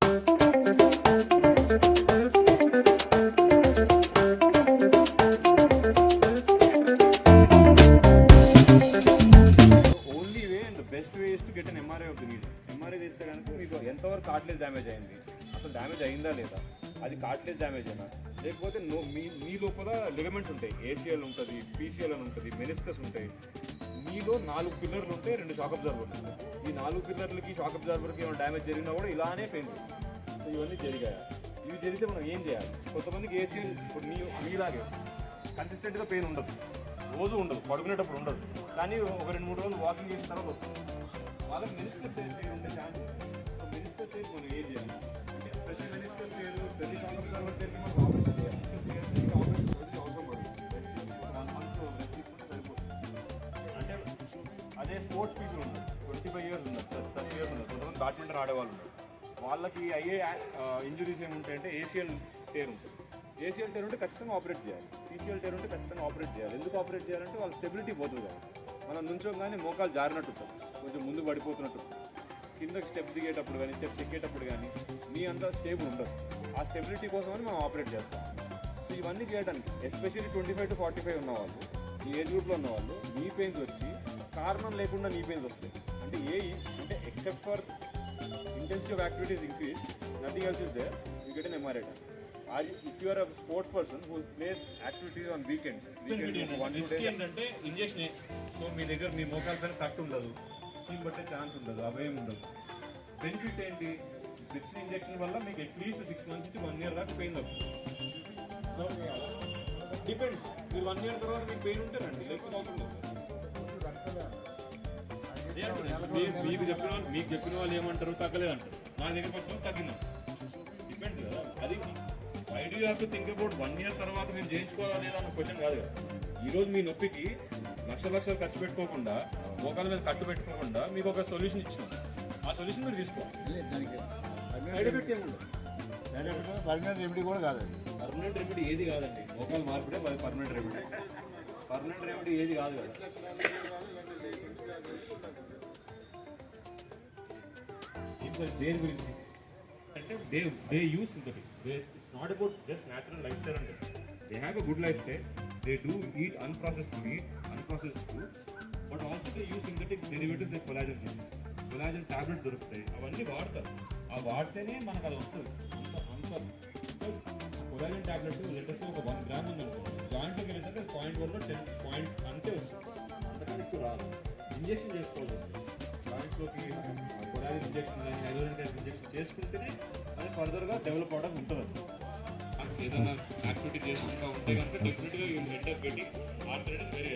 Best way is to get an MRI of the need. MRI చేస్తే కనుక మీకు ఎంతవరకు కార్ట్లేజ్ డ్యామేజ్ అయింది, అసలు డ్యామేజ్ అయిందా లేదా, అది కార్ట్లేజ్ డ్యామేజ్ అయినా లేకపోతే మీ లోపల లిగమెంట్స్ ఉంటాయి, ఏసీఎల్ ఉంటుంది, పీసీఎల్ అని ఉంటుంది, మెనిస్కస్ ఉంటాయి. మీలో 4 పిల్లర్లు ఉంటాయి, 2 షాక్ అబ్జార్వర్లు ఉంటాయి. ఈ 4 పిల్లర్లకి షాక్ అబ్జార్వర్కి ఏమైనా డ్యామేజ్ జరిగినా కూడా ఇలానే పెయిన్. సో ఇవన్నీ జరిగాయి. ఇవి జరిగితే మనం ఏం చేయాలి? కొంతమందికి ఏసీఎల్ ఇప్పుడు మీలాగే కన్సిస్టెంట్గా పెయిన్ ఉండదు, రోజు ఉండదు, పడుకునేటప్పుడు ఉండదు, కానీ ఒక 2-3 రోజులు వాకింగ్ చేసిన తర్వాత వస్తుంది. వాళ్ళకి మెనిస్కస్ పెయిన్ ఉంటే ఛాన్స్. సో మెనిస్కస్ పెయిన్ మనం ఏం చేయాలి అంటే ప్రతి మెనిస్కస్ పెయిన్ ప్రతి షాక్ అబ్జార్వర్ పెయిన్కి మనం ఆపరేషన్ చేయాలి. ఆపరేషన్ అవసరం పడుతుంది. 1 month రెస్ట్ తీసుకుంటే సరిపోతుంది. అంటే అదే స్పోర్ట్స్ పీపుల్ ఉన్నారు, 25 years ఉన్నారు, 30 years ఉన్నారు, కొంతమంది బ్యాడ్మింటన్ ఆడేవాళ్ళు ఉన్నారు. వాళ్ళకి అయ్యే ఇంజురీస్ ఏముంటాయంటే ఏసీఎల్ టేర్ ఉంటుంది. ఏసీఎల్ టేర్ ఉంటే ఖచ్చితంగా ఆపరేట్ చేయాలి. పీసీఎల్ టేర్ ఉంటే ఖచ్చితంగా ఆపరేట్ చేయాలి. ఎందుకు ఆపరేట్ చేయాలంటే వాళ్ళ స్టెబిలిటీ పోతుంది కదా. మనం నుంచోగానే మోకాలు జారినట్టు ఉంటుంది, కొంచెం ముందు పడిపోతున్నట్టు, కిందకి స్టెప్స్ దిగేటప్పుడు కానీ స్టెప్స్ ఎక్కేటప్పుడు కానీ మీ అంతా స్టేబుల్ ఉండదు. ఆ స్టెబిలిటీ కోసమని మనం ఆపరేట్ చేస్తాం. సో ఇవన్నీ చేయడానికి ఎస్పెషల్లీ 25 to 45 ఉన్నవాళ్ళు, ఈ ఏజ్ గ్రూప్లో ఉన్నవాళ్ళు నీ పెయిన్స్ వచ్చి కారణం లేకుండా నీ పెయిన్స్ వస్తాయి. అంటే అంటే except for intensity of activities increase, nothing else is there, you get an MRI done. If you are a sports person who plays activities on weekends 1-2 days అంటే ఇంజెక్షన్. సో మీ దగ్గర మీ మోకాల పైన కట్ ఉండదు, చీమ్ పట్టే chance ఉండదు, అవేం ఉండదు. Benefit ఏంటి? బ్రిక్స్ ఇంజెక్షన్ వల్ల మీకు అట్లీస్ట్ 6 months నుంచి 1 year దాకా పెయిన్ తగ్గుతుంది. డిపెండ్స్, మీరు 1 year తర్వాత మీకు పెయిన్ ఉంటే రండి, లేకపోతే అవసరం లేదు. మీకు చెప్పిన వాళ్ళు ఏమంటారు? తగ్గలేదు అంటారు. నా దగ్గర వస్తుంది తగ్గిందంట. డిపెండ్స్ కదా. అది why do you have to think about 1 year తర్వాత మేము చేయించుకోవాలా లేదా అన్న క్వశ్చన్ కాదు కదా. ఈరోజు మీ నొప్పికి లక్షలు ఖర్చు పెట్టుకోకుండా, మోకాల మీద కట్టు పెట్టుకోకుండా మీకు ఒక సొల్యూషన్ ఇచ్చినాం. ఆ సొల్యూషన్ మీరు తీసుకోవాలి. సైడ్ ఎఫెక్ట్స్ ఏముండదు. పర్మనెంట్ రెమెడీ కూడా కాదండి. పర్మనెంట్ రెమెడీ ఏది కాదండి. మోకాలు మార్పుడే పర్మనెంట్ రెమెడీ. పర్మనెంట్ రెమెడీ ఏది కాదు కదా. దేని గురించి అంటే they use synthetics. It's not about just natural life style అండి. They have a good life style. They do eat unprocessed meat, unprocessed food, but also they use synthetic derivatives like collagen tablets దొరుకుతాయి. అవన్నీ వాడతారు. ఆ వాడితేనే మనకు అది వస్తుంది. Collagen tablet letters ఒక 1 gram ఉందనుకో, జాయింట్లోకి వెళ్ళేసరికి 0.1 10 పాయింట్స్ అంతే వస్తుంది. అంతకన్నా ఎక్కువ రాదు. ఇంజెక్షన్ చేసుకోవాలి వస్తుంది జాయింట్స్లోకి. కొలాజన్ ఇంజెక్షన్ కానీ హైడ్రోజన్ ఇంజెక్షన్ చేసుకుంటేనే అది ఫర్దర్గా డెవలప్ అవడం ఉంటుంది. ఏదైనా యాక్టివిటీ చేసుకుంటూ ఉంటే కనుక డెఫినెట్గా you end up getting arthritis very